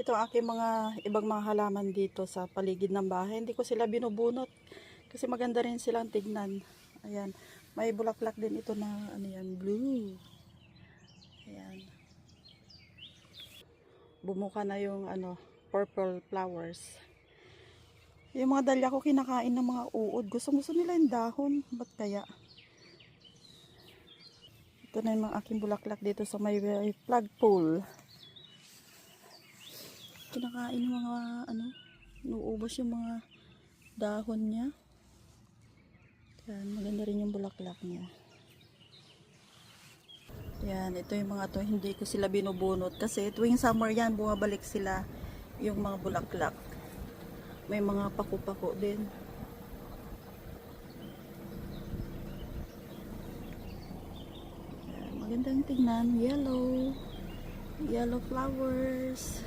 Ito ang aking mga ibang mga halaman dito sa paligid ng bahay. Hindi ko sila binubunot kasi maganda rin silang tignan. Ayan. May bulaklak din ito na ano yan, blue. Ayan. Bumuka na yung ano, purple flowers. Yung mga dahlia ko kinakain ng mga uod. Gusto nila yung dahon. Ba't kaya? Ito na yung mga aking bulaklak dito sa may flagpole. Kinakain ng mga ano, nuubos yung mga dahon niya. Yan, maganda rin yung bulaklak niya. Yan, ito yung mga to, hindi ko sila binubunot kasi tuwing summer yan, bumabalik sila yung mga bulaklak. May mga paku-pako din. Yan, magandang tingnan, yellow flowers.